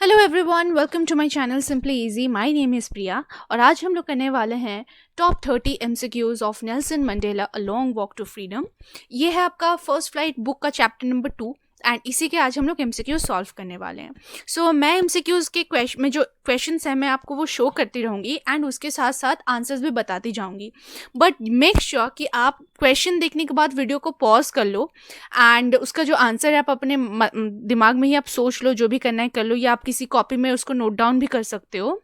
Hello everyone, welcome to my channel simply easy. My name is Priya और आज हम लोग करने वाले हैं top 30 MCQs of Nelson Mandela a long walk to freedom. ये है आपका फर्स्ट फ्लाइट बुक का चैप्टर नंबर 2 एंड इसी के आज हम लोग एमसीक्यूज सॉल्व करने वाले हैं। सो मैं एमसीक्यूज के में जो क्वेश्चंस हैं मैं आपको वो शो करती रहूँगी एंड उसके साथ साथ आंसर्स भी बताती जाऊँगी। बट मेक श्योर कि आप क्वेश्चन देखने के बाद वीडियो को पॉज कर लो एंड उसका जो आंसर है आप अपने दिमाग में ही आप सोच लो, जो भी करना है कर लो, या आप किसी कॉपी में उसको नोट डाउन भी कर सकते हो।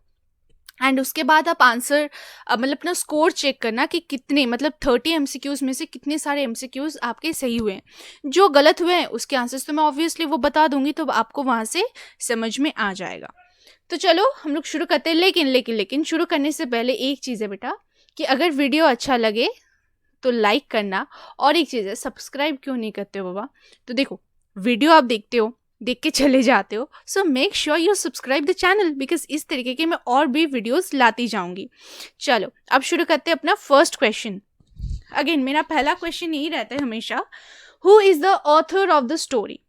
एंड उसके बाद आप आंसर मतलब अपना स्कोर चेक करना कि कितने मतलब 30 एमसीक्यूज में से कितने सारे एमसीक्यूज आपके सही हुए हैं। जो गलत हुए हैं उसके आंसर्स तो मैं ऑब्वियसली वो बता दूंगी, तो आपको वहाँ से समझ में आ जाएगा। तो चलो हम लोग शुरू करते हैं। लेकिन शुरू करने से पहले एक चीज़ है बेटा, कि अगर वीडियो अच्छा लगे तो लाइक करना, और एक चीज़ है, सब्सक्राइब क्यों नहीं करते हो बाबा? तो देखो, वीडियो आप देखते हो, देख के चले जाते हो, so make sure you subscribe the channel because इस तरीके के मैं और भी वीडियोस लाती जाऊंगी। चलो अब शुरू करते हैं अपना फर्स्ट क्वेश्चन। अगेन मेरा पहला क्वेश्चन यही रहता है हमेशा, who is the author of the story,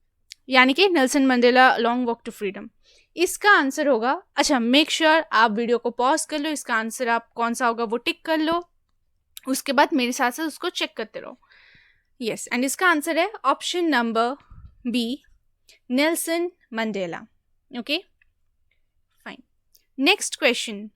यानी कि Nelson Mandela long walk to freedom. इसका आंसर होगा, अच्छा मेक श्योर आप वीडियो को पॉज कर लो, इसका आंसर आप कौन सा होगा वो टिक कर लो, उसके बाद मेरे साथ साथ उसको चेक करते रहो। यस, एंड इसका आंसर है option number B, Nelson Mandela. Okay fine. Next question,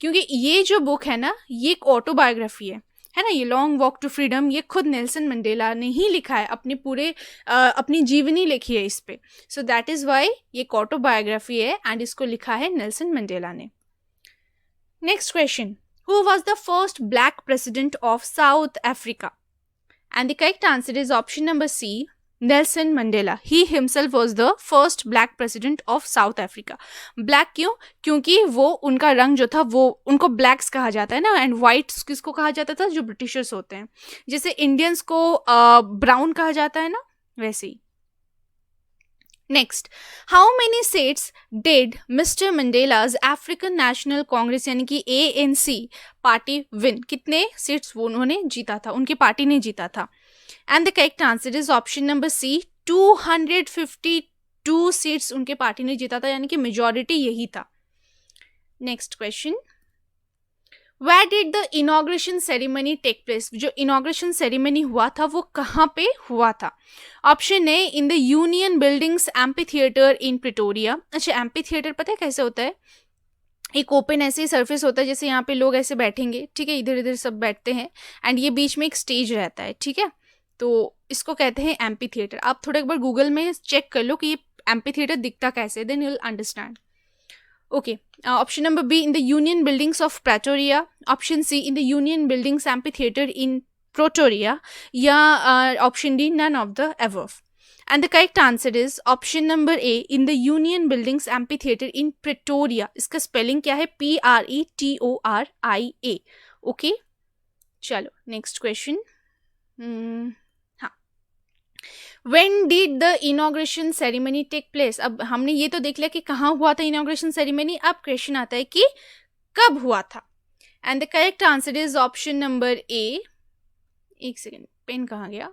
क्योंकि ये जो बुक है ना ये एक ऑटोबायोग्राफी है ना, ये लॉन्ग वॉक टू फ्रीडम ये खुद नेल्सन मंडेला ने ही लिखा है, अपने पूरे अपनी जीवनी लिखी है इस पे। सो दैट इज वाई ये एक ऑटोबायोग्राफी है एंड इसको लिखा है नेल्सन मंडेला ने। Next question, who was the first black president of South Africa? And the correct answer is option number C, Nelson Mandela. He himself was the first black president of South Africa. Black क्यों? क्योंकि वो उनका रंग जो था वो उनको blacks कहा जाता है ना, एंड वाइट्स किसको कहा जाता था? जो ब्रिटिशर्स होते हैं। जैसे इंडियंस को ब्राउन कहा जाता है ना, वैसे ही। Next, how many seats did mister Mandela's African National Congress यानी कि ANC पार्टी विन? कितने सीट्स वो उन्होंने जीता था, उनकी पार्टी ने जीता था? And the correct answer is option number C, 252 seats उनके पार्टी ने जीता था, यानी कि मेजॉरिटी यही था। Next question, Where did the inauguration ceremony take place? जो इनॉग्रेशन सेरेमनी हुआ था वो कहाँ पे हुआ था? Option A, in the union buildings amphi theatre in Pretoria. अच्छा, एम्पी थिएटर पता है कैसे होता है? एक ओपन ऐसे ही सरफेस होता है, जैसे यहाँ पे लोग ऐसे बैठेंगे, ठीक है, इधर इधर सब बैठते हैं एंड ये बीच में एक स्टेज रहता है, ठीक है, तो इसको कहते हैं एम्पी थिएटर। आप थोड़ा एक बार गूगल में चेक कर लो कि ये एम्पी थिएटर दिखता कैसे, then you will understand. Okay, option number B, in the Union Buildings of Pretoria. Option C, in the Union Buildings Amphitheatre in Pretoria. या option D, none of the above. And the correct answer is option number A, in the Union Buildings Amphitheatre in Pretoria. इसका spelling क्या है? PRETORIA. Okay, चलो next question. When did the inauguration ceremony take place? अब हमने ये तो देख लिया कि कहाँ हुआ था इनॉग्रेशन सेरेमनी, अब क्वेश्चन आता है कि कब हुआ था। And the correct answer is option number ए, एक सेकेंड पेन कहाँ गया,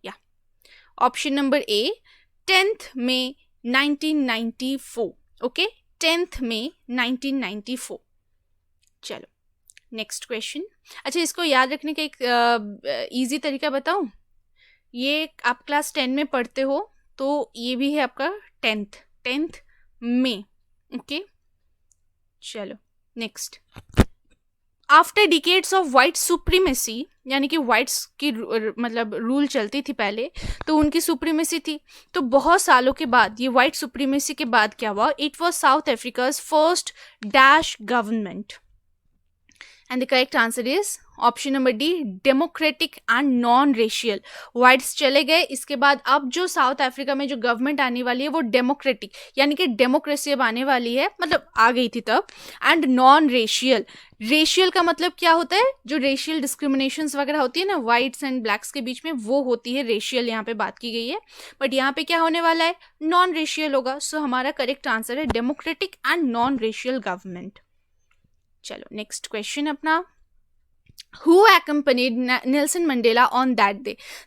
या ऑप्शन नंबर ए, 10th May 1994। Okay, 10th May 1994। चलो नेक्स्ट क्वेश्चन। अच्छा, इसको याद रखने का एक ईजी तरीका बताऊं? ये आप क्लास 10 में पढ़ते हो तो ये भी है आपका 10th May। ओके चलो next, after decades of white supremacy, यानी कि वाइट्स की मतलब रूल चलती थी पहले, तो उनकी सुप्रीमेसी थी, तो बहुत सालों के बाद ये वाइट सुप्रीमेसी के बाद क्या हुआ? It was South Africa's first dash government. And the correct answer is option number D, democratic and non racial. Whites चले गए, इसके बाद अब जो साउथ अफ्रीका में जो गवर्नमेंट आने वाली है वो डेमोक्रेटिक यानी कि डेमोक्रेसी अब आने वाली है, मतलब आ गई थी तब, एंड नॉन रेशियल। रेशियल का मतलब क्या होता है? जो रेशियल डिस्क्रिमिनेशंस वगैरह होती है ना वाइट्स एंड ब्लैक्स के बीच में, वो होती है रेशियल, यहाँ पे बात की गई है। बट यहाँ पे क्या होने वाला है? नॉन रेशियल होगा। सो हमारा करेक्ट आंसर है democratic and non racial government. चलो नेक्स्ट क्वेश्चन अपना, who accompanied Nelson Mandela on that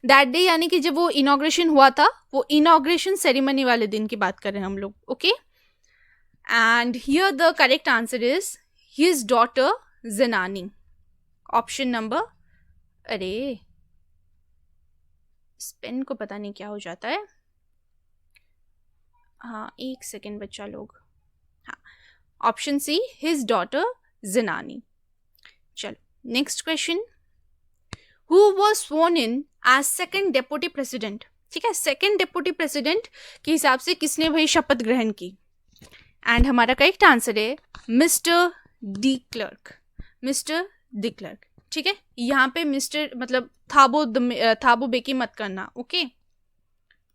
day यानी कि जब वो इनॉग्रेशन हुआ था, वो इनॉग्रेशन सेरेमनी वाले दिन की बात कर रहे हैं हम लोग. Okay, and here the correct answer is his daughter जनानी. ऑप्शन नंबर, अरे इस पेन को पता नहीं क्या हो जाता है. हाँ, एक सेकेंड बच्चा लोग. हाँ, option C, his daughter Zenani. चलो next question. Who was sworn in as second deputy president. ठीक है, सेकेंड डेप्यूटी प्रेसिडेंट के हिसाब से किसने भाई शपथ ग्रहण की? एंड हमारा करेक्ट आंसर है mister de clerk. Mister de clerk. ठीक है, यहाँ पे मिस्टर मतलब थाबो बेकी मत करना. ओके,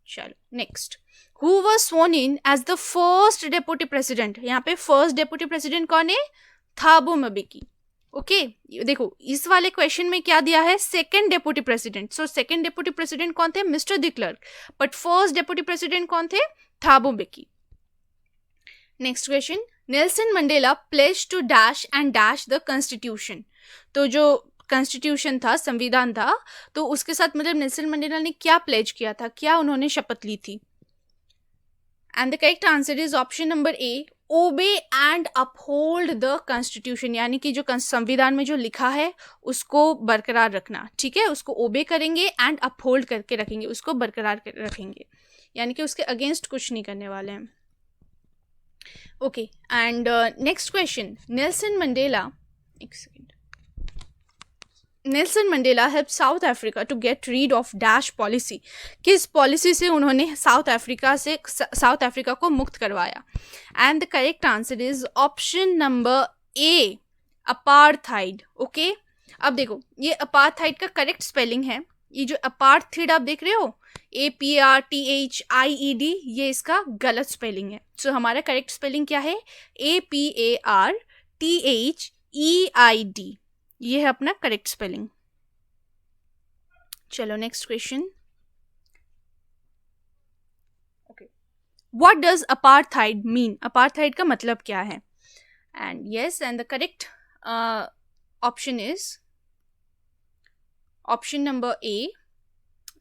चलो next. Who was sworn in as the first deputy president. यहाँ पे फर्स्ट डेप्यूटी प्रेसिडेंट कौन है? Thabo Mbeki. ओके, देखो इस वाले क्वेश्चन में क्या दिया है? Second deputy president. So second deputy president कौन थे? Mister de Klerk. But first deputy president कौन थे? Thabo Mbeki. Next question. Nelson Mandela pledge to dash and dash the constitution. तो जो कॉन्स्टिट्यूशन था, संविधान था, तो उसके साथ मतलब नेल्सन मंडेला ने क्या प्लेज किया था, क्या उन्होंने शपथ ली थी? And the correct answer is option number A, obey and uphold the constitution. यानी कि जो संविधान में जो लिखा है उसको बरकरार रखना. ठीक है, उसको ओबे करेंगे एंड अपहोल्ड करके रखेंगे, उसको बरकरार रखेंगे, यानी कि उसके अगेंस्ट कुछ नहीं करने वाले हैं. Okay, and next question. Nelson Mandela, एक second. Nelson Mandela help South Africa to get rid of dash policy. किस पॉलिसी से उन्होंने साउथ अफ्रीका को मुक्त करवाया? And the correct answer is option number A, apartheid. Okay, अब देखो ये अपार्थाइड का करेक्ट स्पेलिंग है. ये जो अपार्थाइड आप देख रहे हो, APRTHIED, ये इसका गलत स्पेलिंग है. सो हमारा करेक्ट स्पेलिंग क्या है? APARTHEID. ये है अपना करेक्ट स्पेलिंग. चलो next question. Okay, what does apartheid mean? Apartheid का मतलब क्या है? And yes, and the correct option is option number ए.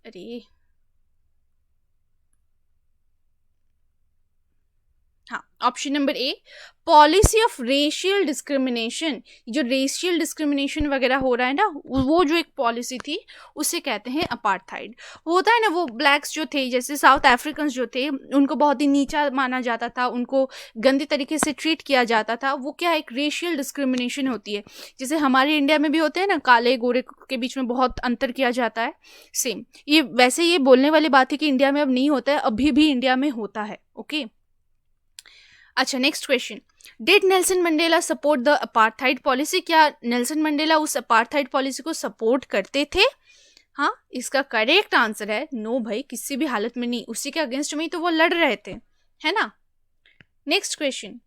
अरे हाँ, option number A, policy of racial discrimination. जो रेशियल डिस्क्रिमिनेशन वगैरह हो रहा है ना, वो जो एक पॉलिसी थी उसे कहते हैं अपार्थाइड. होता है ना, वो ब्लैक्स जो थे, जैसे साउथ अफ्रीकन्स जो थे, उनको बहुत ही नीचा माना जाता था, उनको गंदे तरीके से ट्रीट किया जाता था. वो क्या, एक रेशियल डिस्क्रिमिनेशन होती है. जैसे हमारे इंडिया में भी होते हैं ना, काले गोरे के बीच में बहुत अंतर किया जाता है. सेम ये, वैसे ये बोलने वाली बात है कि इंडिया में अब नहीं होता है, अभी भी इंडिया में होता है. ओके, अच्छा next question. Did Nelson Mandela support the apartheid policy. क्या नेल्सन मंडेला उस अपार्थाइड पॉलिसी को सपोर्ट करते थे? हाँ, इसका करेक्ट आंसर है नो भाई, किसी भी हालत में नहीं. उसी के अगेंस्ट में ही तो वो लड़ रहे थे, है ना. Next question.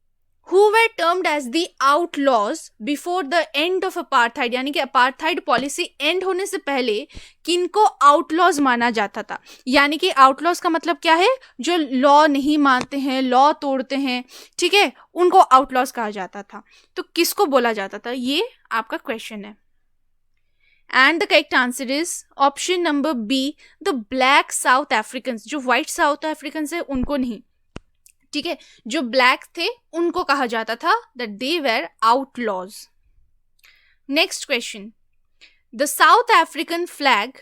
Who were termed as the outlaws before the end of apartheid. यानी कि अपार्थाइड पॉलिसी एंड होने से पहले किनको आउटलॉज माना जाता था? यानी कि आउटलॉज का मतलब क्या है? जो लॉ नहीं मानते हैं, लॉ तोड़ते हैं, ठीक है, उनको आउटलॉज कहा जाता था. तो किसको बोला जाता था, ये आपका क्वेश्चन है. And the correct answer is option number B, the black South Africans. जो व्हाइट साउथ अफ्रीकन्स है उनको नहीं. ठीक है, जो ब्लैक थे उनको कहा जाता था that they were outlaws. Next question. The south African flag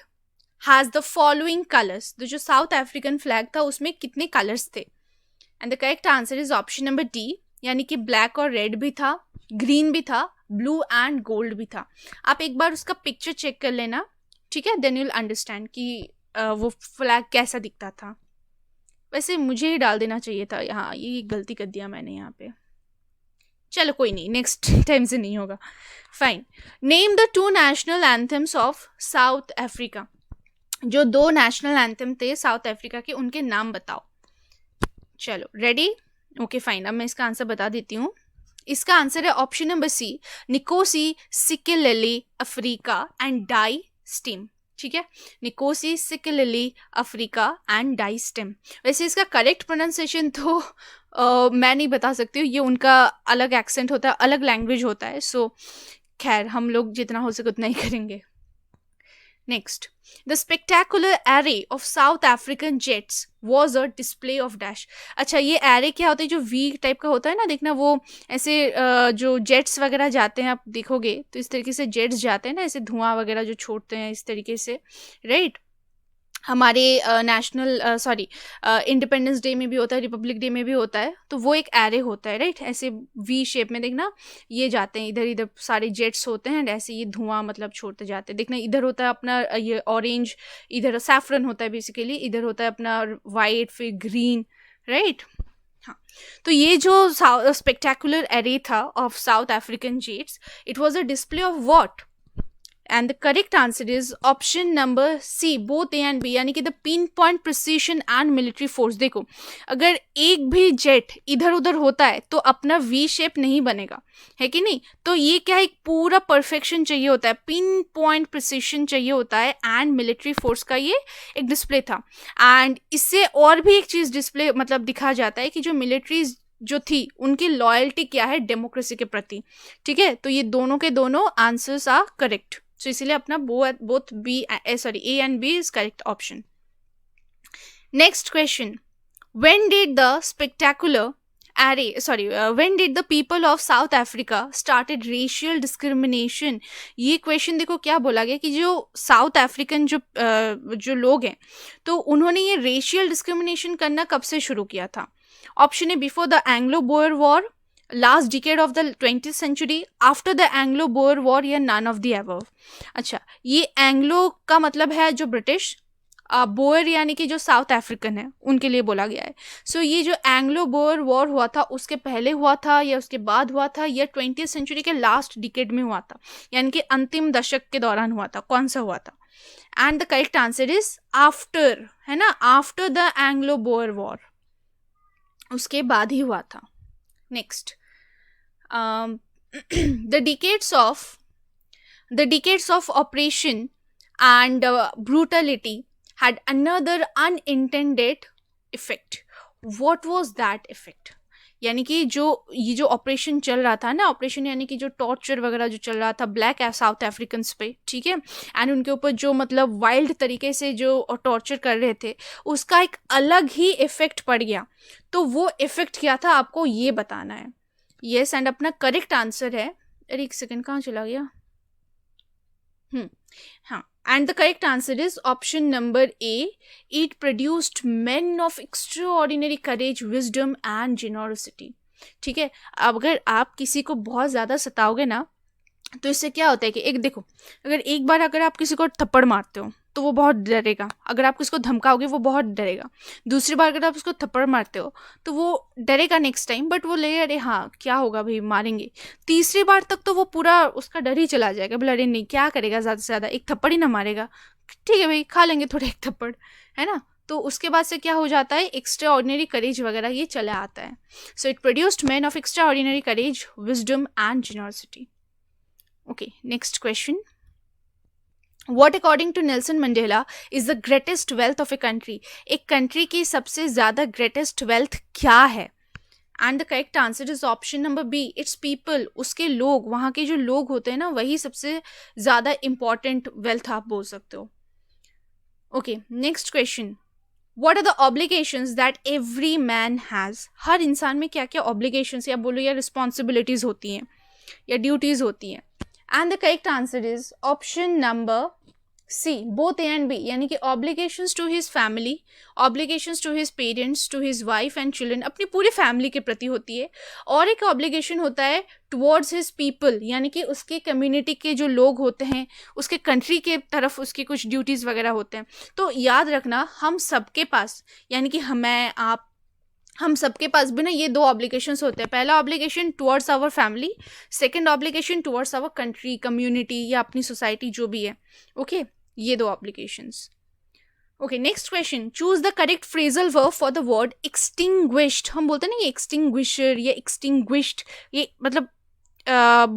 has the following colours. तो जो साउथ अफ्रीकन फ्लैग था उसमें कितने कलर्स थे? And the correct answer is option number D, यानी कि ब्लैक और रेड भी था, ग्रीन भी था, ब्लू एंड गोल्ड भी था. आप एक बार उसका पिक्चर चेक कर लेना, ठीक है, देन यू विल अंडरस्टैंड कि वो फ्लैग कैसा दिखता था. वैसे मुझे ही डाल देना चाहिए था यहाँ, ये गलती कर दिया मैंने यहाँ पे. चलो कोई नहीं, नेक्स्ट टाइम से नहीं होगा. Fine. Name the 2 national anthems of South Africa. जो 2 नेशनल एंथम थे साउथ अफ्रीका के, उनके नाम बताओ. चलो रेडी? ओके फाइन, अब मैं इसका आंसर बता देती हूँ. इसका आंसर है option number C, Nkosi Sikelele Africa and Die Stem. ठीक है, Nkosi Sikelele Africa and Die Stem. वैसे इसका करेक्ट प्रोनाउंसिएशन तो मैं नहीं बता सकती हूँ, ये उनका अलग एक्सेंट होता है, अलग लैंग्वेज होता है. सो खैर हम लोग जितना हो सके उतना ही करेंगे. Next, the spectacular array of South African jets was a display of dash. अच्छा, ये array क्या होता है? जो V टाइप का होता है ना, देखना वो ऐसे जो जेट्स वगैरह जाते हैं, आप देखोगे तो इस तरीके से जेट्स जाते हैं ना, ऐसे धुआं वगैरह जो छोड़ते हैं इस तरीके से, राइट? हमारे इंडिपेंडेंस डे में भी होता है, रिपब्लिक डे में भी होता है, तो वो एक एरे होता है, राइट? ऐसे वी शेप में देखना, ये जाते हैं इधर इधर, सारे जेट्स होते हैं एंड ऐसे ये धुआं मतलब छोड़ते जाते हैं. देखना इधर होता है अपना ये ऑरेंज, इधर सैफरन होता है बेसिकली, इधर होता है अपना वाइट, फिर ग्रीन, राइट? हाँ, तो ये जो स्पेक्टेकुलर एरे था of south African jets, it was a display of what? And the correct answer is option number C, both A and B, यानी कि the pinpoint precision and military force. देखो, अगर एक भी जेट इधर उधर होता है तो अपना V शेप नहीं बनेगा, है कि नहीं? तो ये क्या, एक पूरा परफेक्शन चाहिए होता है, पिन पॉइंट प्रिसीशन चाहिए होता है, एंड मिलिट्री फोर्स का ये एक डिस्प्ले था. एंड इससे और भी एक चीज़ डिस्प्ले मतलब दिखा जाता है कि जो मिलिट्रीज जो थी उनकी लॉयल्टी क्या है डेमोक्रेसी के प्रति. ठीक है, तो ये दोनों के दोनों आंसर्स आर करेक्ट. So इसीलिए अपना both A and B is correct option. Next question. When did the people of South Africa started racial discrimination? ये question देखो क्या बोला गया कि जो साउथ अफ्रीकन जो लोग हैं तो उन्होंने ये racial discrimination करना कब से शुरू किया था? Option A, before the Anglo Boer war, last decade of the 20th century, after the Anglo Boer war, या नन ऑफ द अबव. अच्छा, ये एंग्लो का मतलब है जो ब्रिटिश, बोयर यानी कि जो साउथ अफ्रीकन है उनके लिए बोला गया है. सो ये जो एंग्लो बोयर वॉर हुआ था उसके पहले हुआ था या उसके बाद हुआ था या 20th सेंचुरी के लास्ट डिकेड में हुआ था, यानी कि अंतिम दशक के दौरान हुआ था, कौन सा हुआ था? And the correct answer is after, है ना, after the Anglo Boer war, उसके बाद ही हुआ था. Next, the decades of oppression and brutality had another unintended effect. What was that effect? यानी कि ये जो ऑपरेशन चल रहा था ना, ऑपरेशन यानी कि जो टॉर्चर वगैरह जो चल रहा था ब्लैक साउथ अफ्रीकन्स पे, ठीक है, एंड उनके ऊपर जो मतलब वाइल्ड तरीके से जो टॉर्चर कर रहे थे, उसका एक अलग ही इफेक्ट पड़ गया. तो वो इफेक्ट क्या था आपको ये बताना है. यस, एंड अपना करेक्ट आंसर है, अरे एक सेकेंड कहाँ चला गया, हाँ, and the correct answer is option number A. It produced men of extraordinary courage, wisdom and generosity. ठीक है, अगर आप किसी को बहुत ज़्यादा सताओगे ना तो इससे क्या होता है कि एक देखो, अगर आप किसी को थप्पड़ मारते हो तो वो बहुत डरेगा, अगर आप किसी को धमकाओगे वो बहुत डरेगा, दूसरी बार अगर आप उसको थप्पड़ मारते हो तो वो डरेगा नेक्स्ट टाइम, बट वो ले अरे हाँ क्या होगा भाई मारेंगे, तीसरी बार तक तो वो पूरा उसका डर ही चला जाएगा, बोला अरे नहीं क्या करेगा, ज़्यादा से ज़्यादा एक थप्पड़ ही ना मारेगा, ठीक है भाई खा लेंगे थोड़ा एक थप्पड़, है ना. तो उसके बाद से क्या हो जाता है, एक्स्ट्रा ऑर्डिनरी करेज वगैरह ये चला आता है. So it produced man of extra ordinary courage, wisdom and generosity. Okay, next question. What according to Nelson Mandela is the greatest wealth of a country? एक country की सबसे ज़्यादा greatest wealth क्या है? And the correct answer is option number B. It's people. उसके लोग, वहाँ के जो लोग होते हैं ना, वही सबसे ज़्यादा important wealth आप बोल सकते हो. Okay, next question. What are the obligations that every man has? हर इंसान में क्या क्या obligations या बोलो या responsibilities होती हैं या duties होती हैं. And the correct answer is option number C, both A and B, यानी कि obligations to his family, obligations to his parents, to his wife and children, अपनी पूरी फैमिली के प्रति होती है, और एक obligation होता है towards his people, यानी कि उसके कम्युनिटी के जो लोग होते हैं, उसके कंट्री के तरफ उसके कुछ ड्यूटीज़ वगैरह होते हैं. तो याद रखना हम सबके पास, यानी कि हम सबके पास भी ना ये दो ऑब्लिगेशंस होते हैं. पहला obligation towards our family, second obligation towards our country, community या अपनी सोसाइटी जो भी है. ओके, ये दो obligations. Okay, next question. Choose the correct phrasal verb for the word extinguished. हम बोलते हैं ना ये एक्सटिंग्विशर या एक्सटिंग्विश्ड, ये मतलब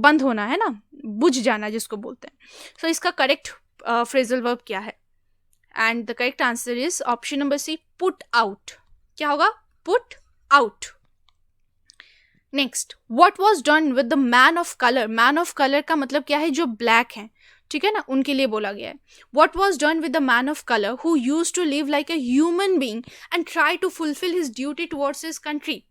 बंद होना है ना, बुझ जाना जिसको बोलते हैं. सो इसका करेक्ट फ्रेजल वर्ब क्या है? And the correct answer is option number C, put out. क्या होगा? Put out. Next, what was done with the man of colour. Man of colour का मतलब क्या है, जो ब्लैक है, ठीक है ना, उनके लिए बोला गया है. What was done with the man of colour who used to live like a human being and try to fulfil his duty towards his country.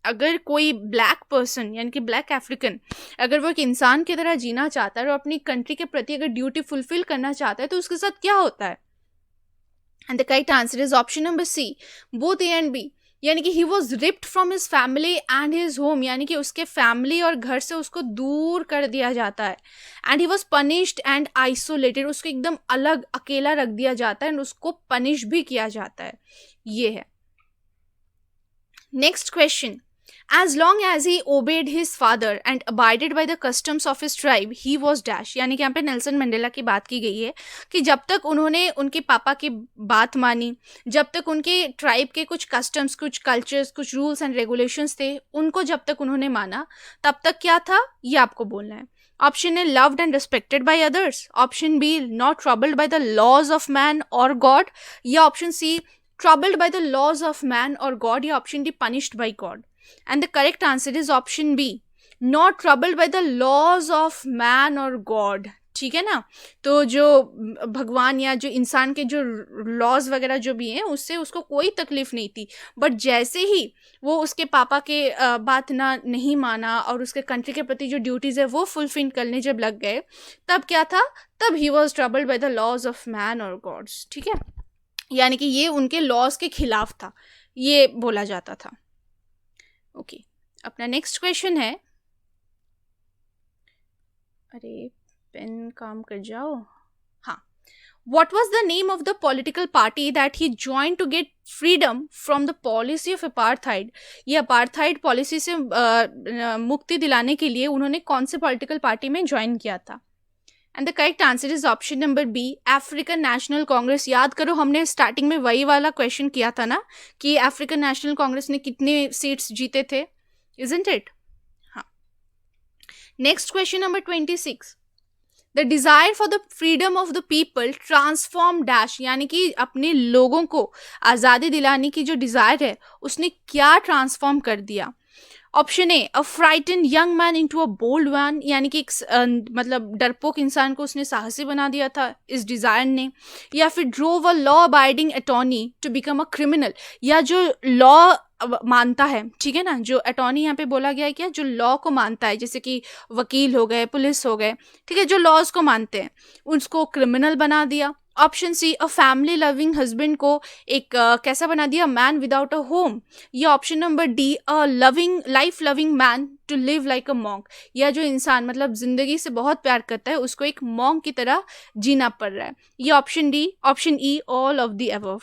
अगर कोई ब्लैक पर्सन यानी कि ब्लैक अफ्रीकन, अगर वो एक इंसान की तरह जीना चाहता है और अपनी कंट्री के प्रति अगर ड्यूटी फुलफिल करना चाहता है, तो उसके साथ क्या होता है. And the correct answer is option number C, both A and B. यानी कि he was ripped from his family and his home, यानी कि उसके फैमिली और घर से उसको दूर कर दिया जाता है. And he was punished and isolated, उसको एकदम अलग अकेला रख दिया जाता है एंड उसको पनिश भी किया जाता है. ये है. Next question, as long as he obeyed his father and abided by the customs of his tribe, he was dash. यानी कि यहाँ पे नेल्सन मंडेला की बात की गई है कि जब तक उन्होंने उनके पापा की बात मानी, जब तक उनके ट्राइब के कुछ कस्टम्स, कुछ कल्चर्स, कुछ रूल्स एंड रेगुलेशंस थे, उनको जब तक उन्होंने माना, तब तक क्या था, ये आपको बोलना है. Option A, loved and respected by others. Option B, not troubled by the laws of man or God. या option C, troubled by the laws of man or God. या option D, punished by God. And the correct answer is option B, not troubled by the laws of man or God. ठीक है ना. तो जो भगवान या जो इंसान के जो लॉज वगैरह जो भी हैं, उससे उसको कोई तकलीफ नहीं थी. बट जैसे ही वो उसके पापा के बात ना नहीं माना और उसके कंट्री के प्रति जो ड्यूटीज़ है वो फुलफिल करने जब लग गए, तब क्या था, तब he was troubled by the laws of man और गॉड्स. ठीक है, यानी कि ये उनके लॉज के खिलाफ था, ये बोला जाता था. ओके, अपना नेक्स्ट क्वेश्चन है. अरे पेन काम कर जाओ. हाँ, what was the name of the political party that he join to get freedom from the policy of apartheid. ये अपार्थाइड पॉलिसी से मुक्ति दिलाने के लिए उन्होंने कौन से पॉलिटिकल पार्टी में ज्वाइन किया था. And the correct answer is option number B, African National Congress. याद करो, हमने स्टार्टिंग में वही वाला क्वेश्चन किया था ना कि अफ्रीकन नेशनल कांग्रेस ने कितने सीट्स जीते थे, इजंट इट. हाँ. Next question number 26, the desire for the freedom of the people transform dash. यानी कि अपने लोगों को आज़ादी दिलाने की जो डिजायर है, उसने क्या ट्रांसफॉर्म कर दिया. Option A, a frightened young man into a bold one. यानी कि मतलब डरपोक इंसान को उसने साहसी बना दिया था इस डिजायर ने. या फिर drove a law abiding attorney to become a criminal. या जो लॉ मानता है, ठीक है ना, जो अटॉर्नी यहाँ पे बोला गया है, क्या, जो लॉ को मानता है, जैसे कि वकील हो गए, पुलिस हो गए, ठीक है, जो लॉज को मानते हैं, उसको क्रिमिनल बना दिया. Option C, a family loving husband को एक कैसा बना दिया, मैन विदाउट अ होम. या option number D, a loving life loving man to live like a monk. या जो इंसान मतलब जिंदगी से बहुत प्यार करता है, उसको एक मॉन्क की तरह जीना पड़ रहा है. ये option D, option E, all of the above.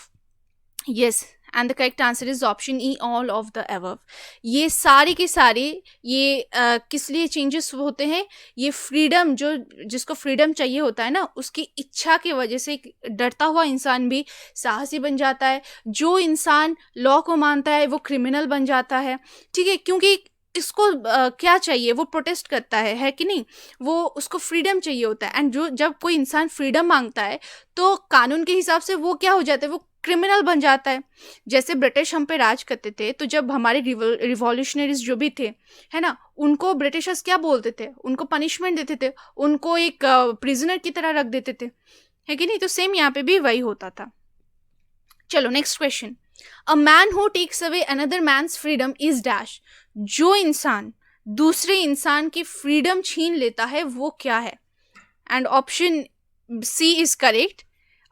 Yes, and the correct answer is option E, all of the above. ये सारे के सारे ये किस लिए चेंजेस होते हैं, ये फ्रीडम, जो जिसको फ्रीडम चाहिए होता है ना, उसकी इच्छा की वजह से एक डरता हुआ इंसान भी साहसी बन जाता है. जो इंसान लॉ को मानता है वो क्रिमिनल बन जाता है. ठीक है, क्योंकि इसको क्या चाहिए, वो प्रोटेस्ट करता है कि नहीं, वो उसको फ्रीडम चाहिए होता है. एंड जो जब कोई इंसान फ्रीडम मांगता है, तो कानून के हिसाब से वो क्या हो जाता है, वो क्रिमिनल बन जाता है. जैसे ब्रिटिश हम पे राज करते थे, तो जब हमारे रिवॉल्यूशनरीज जो भी थे, है ना, उनको ब्रिटिशर्स क्या बोलते थे, उनको पनिशमेंट देते थे, उनको एक प्रिजनर की तरह रख देते थे, है कि नहीं. तो सेम यहाँ पे भी वही होता था. चलो next question, a man who takes away another man's freedom is dash. जो इंसान दूसरे इंसान की फ्रीडम छीन लेता है, वो क्या है. And option C is correct,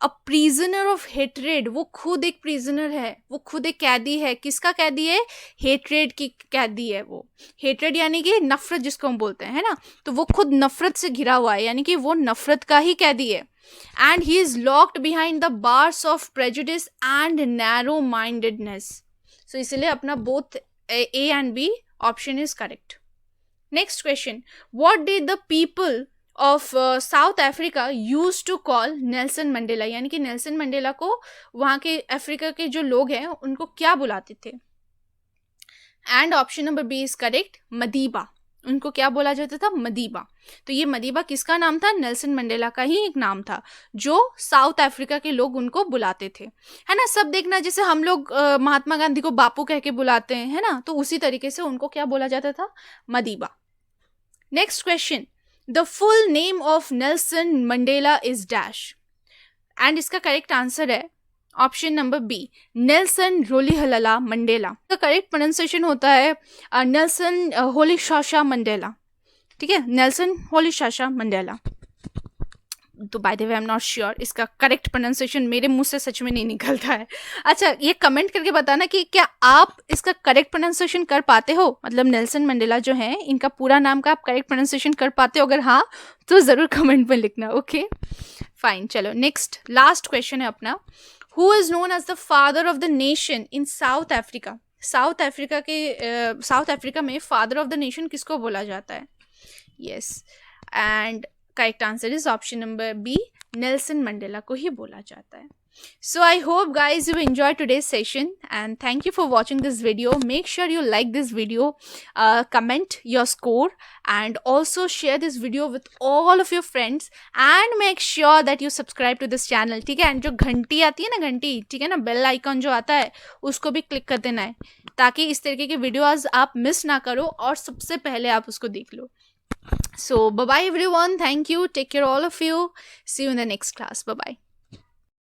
a prisoner of hatred. वो खुद एक प्रिजनर है, वो खुद एक कैदी है. किसका कैदी है, हेट्रेड की कैदी है. वो हेट्रेड यानी कि नफरत जिसको हम बोलते हैं, है ना, तो वो खुद नफरत से घिरा हुआ है, यानी कि वो नफरत का ही कैदी है. And he is locked behind the bars of prejudice and narrow mindedness. So इसलिए अपना both A and B option is correct. Next question, what did the people of South Africa use to call Nelson Mandela. यानी कि Nelson Mandela को वहाँ के Africa के जो लोग हैं उनको क्या बुलाते थे. And option number B is correct, Madiba. उनको क्या बोला जाता था? मदीबा। तो ये मदीबा किसका नाम था? नेल्सन मंडेला का ही एक नाम था, जो साउथ अफ्रीका के लोग उनको बुलाते थे, है ना। सब देखना, जैसे हम लोग महात्मा गांधी को बापू कह के बुलाते हैं, है ना, तो उसी तरीके से उनको क्या बोला जाता था? Madiba. Next question, the full name of Nelson Mandela is dash, and इसका करेक्ट आंसर है option number B, Nelson Rolihlahla Mandela. का करेक्ट प्रोनाउंसिएशन होता है नेल्सन होलिशाशा मंडेला, ठीक है, नेल्सन होलिशाशा मंडेला। तो by the way I am not sure, इसका correct pronunciation मेरे मुंह से सच में नहीं निकलता है। अच्छा, ये कमेंट करके बताना कि क्या आप इसका करेक्ट प्रोनाउंसिएशन कर पाते हो, मतलब नेल्सन मंडेला जो है इनका पूरा नाम का आप करेक्ट प्रोनाउंसिएशन कर पाते हो? अगर हाँ तो ज़रूर कमेंट में लिखना। ओके फाइन, चलो नेक्स्ट लास्ट क्वेश्चन है अपना, who is known as the father of the nation in South Africa. South Africa में फादर ऑफ द नेशन किसको बोला जाता है? Yes, and correct answer is option number B, Nelson Mandela को ही बोला जाता है। So I hope guys you enjoyed today's session, and thank you for watching this video. Make sure you like this video, comment your score, and also share this video with all of your friends, and make sure that you subscribe to this channel, ठीक है। and जो घंटी आती है ना, घंटी, ठीक है ना, बेल आइकन जो आता है उसको भी क्लिक कर देना है, ताकि इस तरीके के वीडियोज आप मिस ना करो और सबसे पहले आप उसको देख लो। So bye bye everyone, thank you, take care all of you, see you in the next class, bye bye.